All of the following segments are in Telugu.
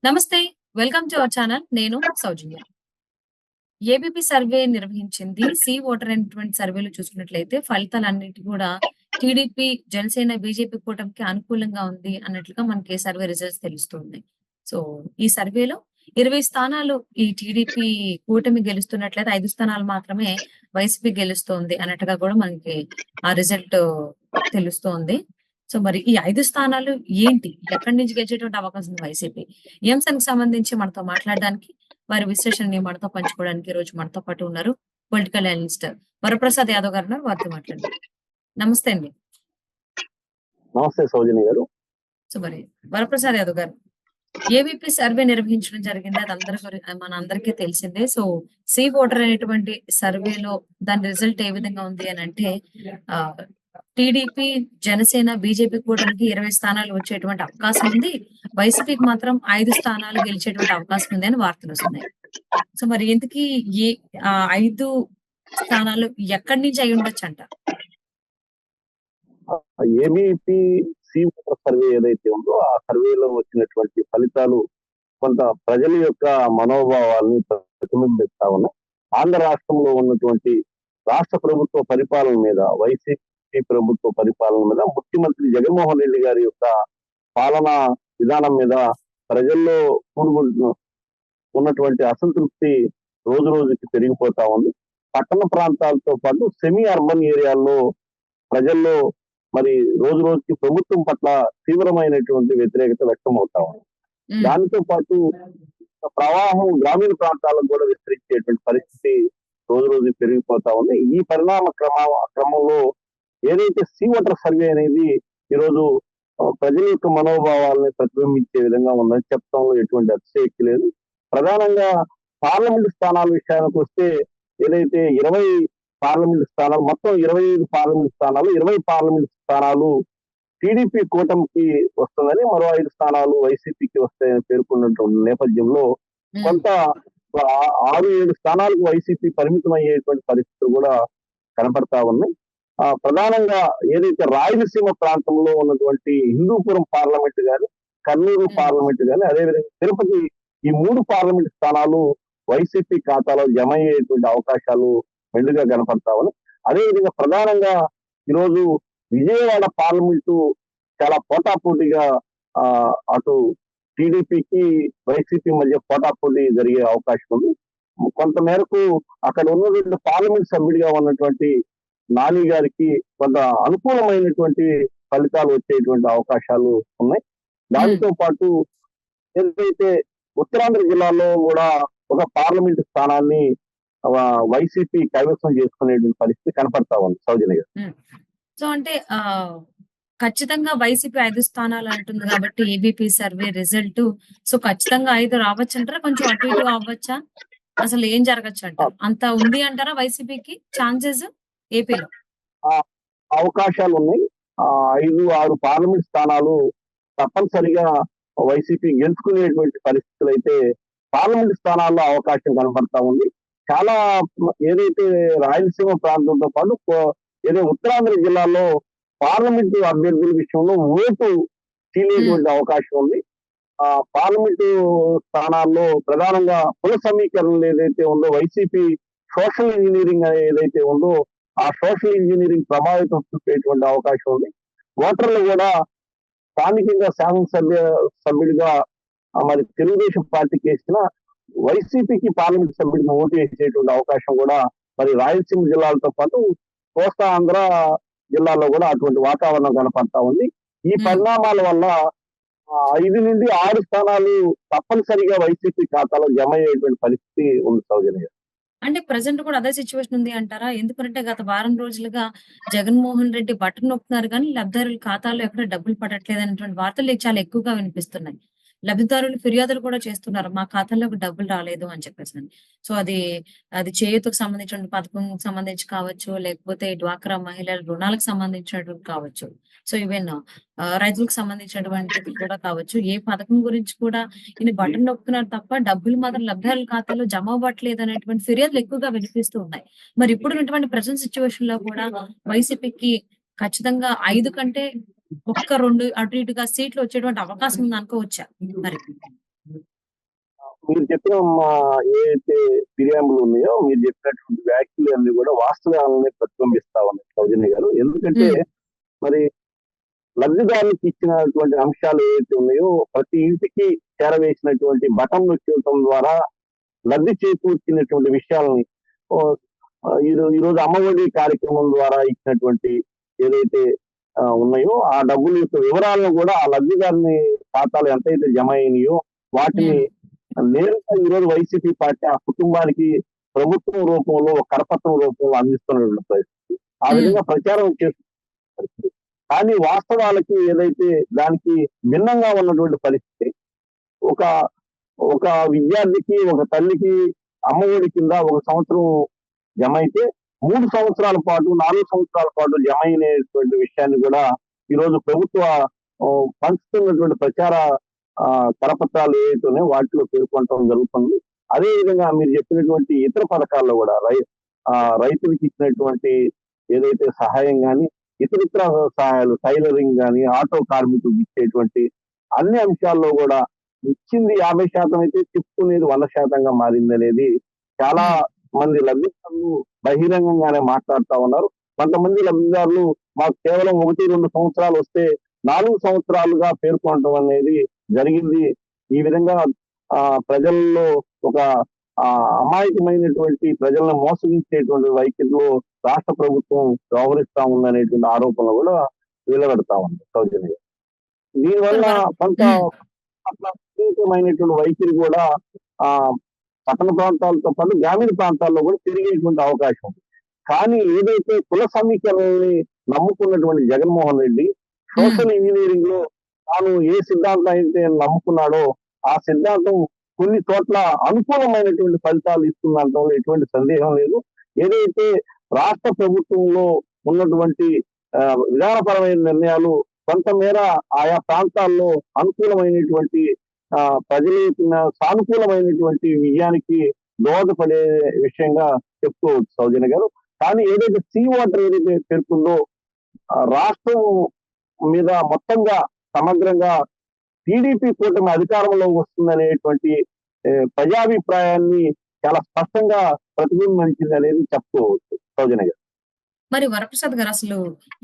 నమస్తే. Welcome to our channel. నేను సౌజన్య. ఏబీపీ సర్వే నిర్వహించింది. సీ ఓటర్ అనేటువంటి సర్వేలో చూసుకున్నట్లయితే ఫలితాలన్నిటి కూడా టీడీపీ, జనసేన, బీజేపీ కూటమికి అనుకూలంగా ఉంది అన్నట్లుగా మనకి సర్వే రిజల్ట్స్ తెలుస్తున్నాయి. సో, ఈ సర్వేలో 20 స్థానాలు ఈ టీడీపీ కూటమి గెలుస్తున్నట్లయితే 5 స్థానాలు మాత్రమే వైసీపీ గెలుస్తోంది అన్నట్టుగా కూడా మనకి ఆ రిజల్ట్ తెలుస్తోంది. సో, మరి ఈ 5 స్థానాలు ఏంటి? ఎక్కడి నుంచి గెలిచేటువంటి అవకాశం ఉంది వైసీపీ? ఈ అంశానికి సంబంధించి మనతో మాట్లాడడానికి, వారి విశ్లేషణని మనతో పంచుకోవడానికి ఈరోజు మనతో పాటు ఉన్నారు. పొలిటికల్ అనలిస్ట్ వరప్రసాద్ యాదవ్ గారున్నారు. వారితో మాట్లాడదాం. నమస్తే అండి. నమస్తే సౌజన్య గారు. సో, మరి వరప్రసాద్ యాదవ్ గారు, ఏబీపీ సర్వే నిర్వహించడం జరిగింది. అది మనందరికీ తెలిసిందే. సో, సీ ఓటర్ అనేటువంటి సర్వేలో దాని రిజల్ట్ ఏ విధంగా ఉంది అనంటే ఆహ్, టీడీపీ, జనసేన, బీజేపీ కూటమికి 20 స్థానాలు వచ్చేటువంటి అవకాశం ఉంది. వైసీపీకి మాత్రం 5 స్థానాలు గెలిచేటువంటి అవకాశం ఉంది అని వార్తలొస్తున్నాయి. సో, మరి ఇంతకీ ఏ 5 స్థానాలు ఎక్కడి నుంచి అయ్యుండొచ్చంటారు? ఏబీపీ సి ఓటర్ సర్వే ఏదైతే ఉందో ఆ సర్వేలో వచ్చినటువంటి ఫలితాలు కొంత ప్రజల యొక్క మనోభావాల్ని ప్రతిబింబిస్తా ఉన్నాయి. ఆంధ్ర రాష్ట్రంలో ఉన్నటువంటి రాష్ట్ర ప్రభుత్వ పరిపాలన మీద, వైసీపీ ప్రభుత్వ పరిపాలన మీద, ముఖ్యమంత్రి జగన్మోహన్ రెడ్డి గారి యొక్క పాలనా విధానం మీద ప్రజల్లో ఉన్నటువంటి అసంతృప్తి రోజు రోజుకి పెరిగిపోతా ఉంది. పట్టణ ప్రాంతాలతో పాటు సెమీ అర్బన్ ఏరియాల్లో ప్రజల్లో మరి రోజు రోజుకి ప్రభుత్వం పట్ల తీవ్రమైనటువంటి వ్యతిరేకత వ్యక్తం అవుతా ఉంది. దానితో పాటు ప్రవాహం గ్రామీణ ప్రాంతాలకు కూడా విస్తరించేటువంటి పరిస్థితి రోజు రోజు పెరిగిపోతా ఉంది. ఈ పరిణామ క్రమంలో ఏదైతే సీ ఓటర్ సర్వే అనేది ఈరోజు ప్రజల యొక్క మనోభావాలని ప్రతిబింబించే విధంగా ఉందని చెప్పడంలో ఎటువంటి అతిశయోక్తి లేదు. ప్రధానంగా పార్లమెంట్ స్థానాల విషయానికి వస్తే ఏదైతే 20 పార్లమెంట్ స్థానాలు, మొత్తం 25 పార్లమెంట్ స్థానాలు, 20 పార్లమెంట్ స్థానాలు టీడీపీ కూటమికి వస్తుందని, మరో 5 స్థానాలు వైసీపీకి వస్తాయని పేర్కొన్నటువంటి నేపథ్యంలో కొంత 6-7 స్థానాలకు వైసీపీ పరిమితం అయ్యేటువంటి పరిస్థితులు కూడా కనపడతా ఉన్నాయి. ప్రధానంగా ఏదైతే రాయలసీమ ప్రాంతంలో ఉన్నటువంటి హిందూపురం పార్లమెంట్ గాని, కర్నూలు పార్లమెంట్ గాని, అదేవిధంగా తిరుపతి, ఈ 3 పార్లమెంట్ స్థానాలు వైసీపీ ఖాతాలో జమ అయ్యేటువంటి అవకాశాలు మెండుగా కనపడతా ఉన్నాయి. అదేవిధంగా ప్రధానంగా ఈరోజు విజయవాడ పార్లమెంటు చాలా పోటాపోటీగా అటు టీడీపీకి, వైసీపీ మధ్య పోటాపోటీ జరిగే అవకాశం ఉంది. కొంత మేరకు అక్కడ ఉన్నటువంటి పార్లమెంట్ సభ్యుడిగా ఉన్నటువంటి నాని గారికి కొంత అనుకూలమైనటువంటి ఫలితాలు వచ్చేటువంటి అవకాశాలు ఉన్నాయి. దానితో పాటు ఏదైతే ఉత్తరాంధ్ర జిల్లాలో కూడా ఒక పార్లమెంట్ స్థానాన్ని వైసీపీ కైవసం చేసుకునేటువంటి పరిస్థితి కనపడతా ఉంది సౌజన్య గారు. సో, అంటే ఖచ్చితంగా వైసీపీ 5 స్థానాలు అంటుంది కాబట్టి ఏబీపీ సర్వే రిజల్ట్ సో ఖచ్చితంగా 5 రావచ్చంటారా? కొంచెం అటు ఇటు అవ్వచ్చా? అసలు ఏం జరగచ్చు అంటారు? అంత ఉంది అంటారా వైసీపీకి ఛాన్సెస్ ఏపీలో? అవకాశాలు ఉన్నాయి. 5-6 పార్లమెంట్ స్థానాలు తప్పనిసరిగా వైసీపీ గెలుచుకునేటువంటి పరిస్థితులు అయితే పార్లమెంట్ స్థానాల్లో అవకాశం కనపడతా ఉంది. చాలా ఏదైతే రాయలసీమ ప్రాంతంతో పాటు ఏదో ఉత్తరాంధ్ర జిల్లాలో పార్లమెంటు అభ్యర్థుల విషయంలో ఓటు చీలేటువంటి అవకాశం ఉంది. పార్లమెంటు స్థానాల్లో ప్రధానంగా కుల సమీకరణలు ఏదైతే ఉందో, వైసీపీ సోషల్ ఇంజనీరింగ్ ఏదైతే ఉందో ఆ సోషల్ ఇంజనీరింగ్ ప్రభావితం చూపేటువంటి అవకాశం ఉంది. ఓటర్లు కూడా స్థానికంగా సభ్యుడిగా మరి తెలుగుదేశం పార్టీకి వేసిన వైసీపీకి పార్లమెంట్ సభ్యుడికి ఓటు వేసేటువంటి అవకాశం కూడా మరి రాయలసీమ జిల్లాలతో పాటు కోస్తా ఆంధ్ర జిల్లాలో కూడా అటువంటి వాతావరణం కనపడతా ఉంది. ఈ పరిణామాల వల్ల 5 నుండి 6 స్థానాలు తప్పనిసరిగా వైసీపీ ఖాతాలో జమ అయ్యేటువంటి పరిస్థితి ఉంది సౌజన్య. అంటే ప్రెజెంట్ కూడా అదే సిచ్యువేషన్ ఉంది అంటారా? ఎందుకంటే గత వారం రోజులుగా జగన్మోహన్ రెడ్డి బటన్ నొక్కుతున్నారు కానీ లబ్ధిదారుల ఖాతాలో ఎక్కడ డబ్బులు పడట్లేదు అనేటువంటి వార్తలు చాలా ఎక్కువగా వినిపిస్తున్నాయి. లబ్ధిదారులు ఫిర్యాదులు కూడా చేస్తున్నారు. మా ఖాతాలోకి డబ్బులు రాలేదు అని చెప్పేసి. సో, అది చేయూతకు సంబంధించిన పథకం సంబంధించి కావచ్చు, లేకపోతే డ్వాక్రా మహిళల రుణాలకు సంబంధించినటువంటి కావచ్చు. సో, ఈవెన్ రైతులకు సంబంధించినటువంటిది కూడా కావచ్చు. ఏ పథకం గురించి కూడా ఈయన బటన్ నొక్కుతున్నారు తప్ప డబ్బులు మాత్రం లబ్ధిదారుల ఖాతాలో జమ అవ్వట్లేదు అనేటువంటి ఫిర్యాదులు ఎక్కువగా వినిపిస్తూ ఉన్నాయి. మరి ఇప్పుడు ఉన్నటువంటి ప్రెజెంట్ సిచ్యువేషన్ లో కూడా వైసీపీకి ఖచ్చితంగా 5 కంటే 1, 2 అటు ఇటుగా సీట్లు వచ్చేటువంటి అవకాశం ఉంది అనుకోవచ్చా మరి? మీరు చెప్పిన ఏదైతే ఫిర్యాదులు ఉన్నాయో, మీరు చెప్పినటువంటి వ్యాఖ్యలు అన్ని కూడా వాస్తవాలని ప్రతిబింబిస్తా ఉన్నాయి సౌజన్య గారు. ఎందుకంటే హ్మ్. మరి లబ్ధిదారులకు ఇచ్చినటువంటి అంశాలు ఏవైతే ఉన్నాయో, ప్రతి ఇంటికి చేరవేసినటువంటి బటన్ నొక్కడం ద్వారా లబ్ధి చేకూర్చినటువంటి విషయాలని ఈరోజు అమ్మఒడి కార్యక్రమం ద్వారా ఇచ్చినటువంటి ఏదైతే ఉన్నాయో, ఆ డబ్బుల యొక్క వివరాలను కూడా ఆ లబ్ధిదారుని ఖాతాలో ఎంతైతే జమ అయినాయో వాటిని నేరుగా ఈరోజు వైసీపీ పార్టీ ఆ కుటుంబానికి ప్రభుత్వం రూపంలో ఒక కరపత్రం రూపంలో అందిస్తున్నటువంటి పరిస్థితి. ఆ విధంగా ప్రచారం చేస్తున్న పరిస్థితి. కానీ వాస్తవాలకి ఏదైతే దానికి భిన్నంగా ఉన్నటువంటి పరిస్థితి. ఒక ఒక విద్యార్థికి, ఒక తల్లికి అమ్మఒడి కింద ఒక సంవత్సరం జమ అయితే 3 సంవత్సరాల పాటు, 4 సంవత్సరాల పాటు జమ అయినటువంటి విషయాన్ని కూడా ఈరోజు ప్రభుత్వ పంచుతున్నటువంటి ప్రచార కరపత్రాలు ఏవైతే ఉన్నాయో వాటిలో పేర్కొనడం జరుగుతుంది. అదే విధంగా మీరు చెప్పినటువంటి ఇతర పథకాల్లో కూడా రైతులకు ఇచ్చినటువంటి ఏదైతే సహాయం గాని, ఇతరితర సహాయాలు టైలరింగ్ గాని, ఆటో కార్మికులకు ఇచ్చేటువంటి అన్ని అంశాల్లో కూడా ఇచ్చింది 50% అయితే చెప్పుకునేది 100%గా మారిందనేది చాలా మంది లబ్ధిదారులు బహిరంగంగానే మాట్లాడుతా ఉన్నారు. కొంతమంది లబ్ధిదారులు మాకు కేవలం 1-2 సంవత్సరాలు వస్తే 4 సంవత్సరాలుగా పేర్కొనడం అనేది జరిగింది. ఈ విధంగా ప్రజల్లో ఒక అమాయకమైనటువంటి ప్రజలను మోసగించేటువంటి వైఖరిలో రాష్ట్ర ప్రభుత్వం వ్యవహరిస్తా ఉందనేటువంటి ఆరోపణలు కూడా వెలువడతా ఉంది సౌజన్య. దీనివల్ల కొంత ప్రత్యేకమైనటువంటి వైఖరి కూడా పట్టణ ప్రాంతాలతో పాటు గ్రామీణ ప్రాంతాల్లో కూడా పెరిగేటువంటి అవకాశం ఉంది. కానీ ఏదైతే కుల సమీకరణని నమ్ముకున్నటువంటి జగన్మోహన్ రెడ్డి సోషల్ ఇంజనీరింగ్ లో తాను ఏ సిద్ధాంతం అయితే నమ్ముకున్నాడో ఆ సిద్ధాంతం కొన్ని చోట్ల అనుకూలమైనటువంటి ఫలితాలు ఇస్తుందంటంలో ఎటువంటి సందేహం లేదు. ఏదైతే రాష్ట్ర ప్రభుత్వంలో ఉన్నటువంటి విధానపరమైన నిర్ణయాలు కొంతమేర ఆయా ప్రాంతాల్లో అనుకూలమైనటువంటి ప్రజలకు సానుకూలమైనటువంటి విజయానికి దోహదపడే విషయంగా చెప్పుకోవచ్చు సౌజన్య గారు. కానీ ఏదైతే సీ వాటర్ ఏదైతే పేర్కొందో రాష్ట్రం మీద మొత్తంగా సమగ్రంగా టీడీపీ కూటమి అధికారంలో వస్తుందనేటువంటి ప్రజాభిప్రాయాన్ని చాలా స్పష్టంగా ప్రతిబింబించింది అనేది చెప్పుకోవచ్చు సౌజన్య గారు. మరి వరప్రసాద్ గారు, అసలు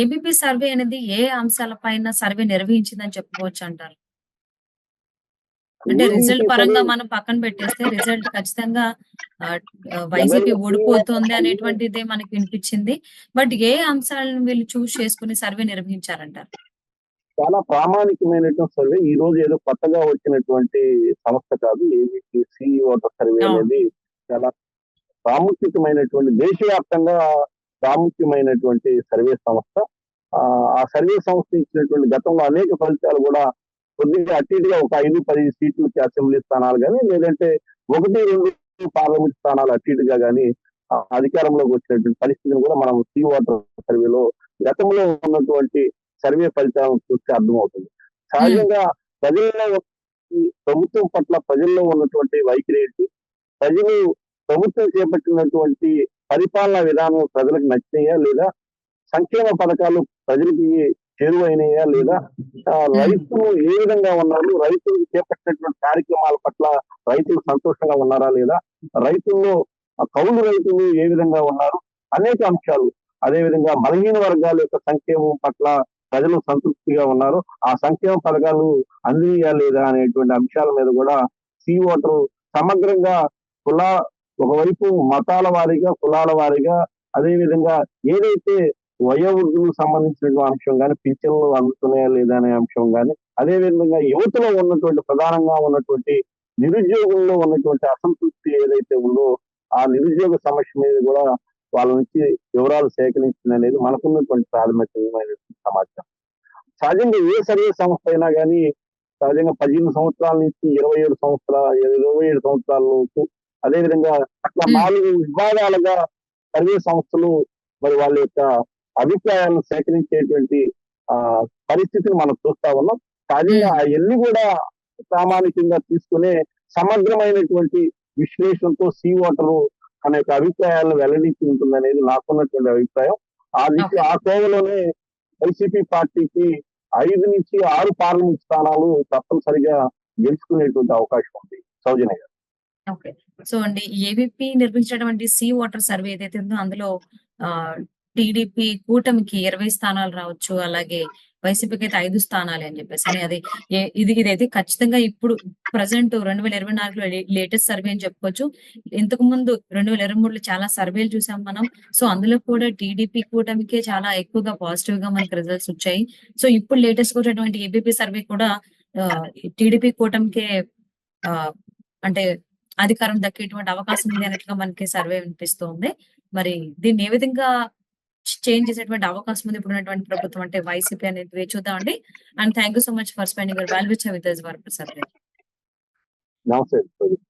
ఏబీపీ సర్వే అనేది ఏ అంశాలపైన సర్వే నిర్వహించిందని చెప్పుకోవచ్చు అంటారు? అంటే రిజల్ట్ పరంగా మనం పక్కన పెట్టేస్తే రిజల్ట్ ఖచ్చితంగా వైసీపీ ఓడిపోతుంది అనేటువంటిదే మనకి వినిపించింది. బట్ ఏ అంశాలను వీళ్ళు చూస్ చేసుకుని సర్వే నిర్వహించారంటారు? చాలా ప్రామాణికమైనటువంటి సర్వే. ఈ రోజు ఏదో కొత్తగా వచ్చినటువంటి సంస్థ కాదు. ఏబీపీ సీ ఓటర్ సర్వే అనేది చాలా ప్రాముఖ్యమైనటువంటి దేశవ్యాప్తంగా ప్రాముఖ్యమైనటువంటి సర్వే సంస్థ. ఆ సర్వే సంస్థ ఇచ్చినటువంటి గతంలో అనేక ఫలితాలు కూడా కొద్దిగా అటు ఇటుగా ఒక 5-10 సీట్లకి అసెంబ్లీ స్థానాలు కానీ, లేదంటే 1-2 పార్లమెంట్ స్థానాలు అటు ఇటుగా కానీ అధికారంలోకి వచ్చినటువంటి పరిస్థితిని కూడా మనం సీ ఓటర్ సర్వేలో గతంలో ఉన్నటువంటి సర్వే ఫలితాలను చూస్తే అర్థమవుతుంది. సహజంగా ప్రజల్లో ప్రభుత్వం పట్ల ప్రజల్లో ఉన్నటువంటి వైఖరి ఏంటి, ప్రజలు ప్రభుత్వం చేపట్టినటువంటి పరిపాలనా విధానం ప్రజలకు నచ్చినాయా లేదా, సంక్షేమ పథకాలు ప్రజలకి చేరువైనాయా లేదా, రైతులు ఏ విధంగా ఉన్నారు, రైతులకు చేపట్టినటువంటి కార్యక్రమాల పట్ల రైతులు సంతోషంగా ఉన్నారా లేదా, రైతుల్లో కౌలు రైతులు ఏ విధంగా ఉన్నారు, అనేక అంశాలు. అదేవిధంగా బలహీన వర్గాల యొక్క సంక్షేమం పట్ల ప్రజలు సంతృప్తిగా ఉన్నారు, ఆ సంక్షేమ పథకాలు అందియా లేదా అనేటువంటి అంశాల మీద కూడా సీ ఓటర్ సమగ్రంగా ఒకవైపు మతాల వారీగా, కులాల వారీగా, అదేవిధంగా ఏదైతే వయోవృద్ధులకు సంబంధించిన అంశం కానీ, పింఛన్లు అందుతున్నాయా లేదా అనే అంశం కానీ, అదేవిధంగా యువతలో ఉన్నటువంటి ప్రధానంగా ఉన్నటువంటి నిరుద్యోగంలో ఉన్నటువంటి అసంతృప్తి ఏదైతే ఉందో ఆ నిరుద్యోగ సమస్య మీద కూడా వాళ్ళ నుంచి వివరాలు సేకరించింది అనేది మనకున్నటువంటి ప్రాథమికమైనటువంటి సమాచారం. సహజంగా ఏ సర్వే సంస్థ అయినా కానీ సహజంగా 15 సంవత్సరాల నుంచి 27 సంవత్సరాల లోపు, అదేవిధంగా అట్లా 4 విభాగాలుగా సర్వే సంస్థలు మరి వాళ్ళ యొక్క అభిప్రాయాలను సేకరించేటువంటి పరిస్థితిని మనం చూస్తా ఉన్నాం. సహజంగా అవన్నీ కూడా ప్రామాణికంగా తీసుకునే సమగ్రమైనటువంటి విశ్లేషణతో సీ ఓటర్ అనే యొక్క అభిప్రాయాలను వెల్లడించి ఉంటుందనేది నాకున్నటువంటి అభిప్రాయం. ఆ కోవలోనే వైసీపీ పార్టీకి 5-6 పార్లమెంట్ స్థానాలు తప్పనిసరిగా గెలుచుకునేటువంటి అవకాశం ఉంది సౌజన్య గారు. ఓకే. సో అండి ఏబీపీ నిర్వహించినటువంటి సీ వాటర్ సర్వే ఏదైతే ఉందో అందులో టీడీపీ కూటమికి 20 స్థానాలు రావచ్చు. అలాగే వైసీపీకి అయితే 5 స్థానాలే అని చెప్పేసని. అది ఇదైతే ఖచ్చితంగా ఇప్పుడు ప్రెజెంట్ 2024లో లేటెస్ట్ సర్వే అని చెప్పుకోవచ్చు. ఇంతకుముందు 2023లో చాలా సర్వేలు చూసాం మనం. సో అందులో కూడా టీడీపీ కూటమికే చాలా ఎక్కువగా పాజిటివ్‌గా మనకు రిజల్ట్స్ వచ్చాయి. సో ఇప్పుడు లేటెస్ట్‌గా వచ్చినటువంటి ఏబీపీ సర్వే కూడా టీడీపీ కూటమికే ఆహ్, అంటే అధికారం దక్కేటువంటి అవకాశం ఉంది అన్నట్టుగా మనకి సర్వే వినిపిస్తోంది. మరి దీన్ని ఏ విధంగా చేంజ్ చేసేటువంటి అవకాశం ఉంది ఇప్పుడున్నటువంటి ప్రభుత్వం అంటే వైసీపీ అనేది వేచి చూద్దామండి. And thank you so much for spending your valuable time with us Varaprasad గారు. నమస్తే.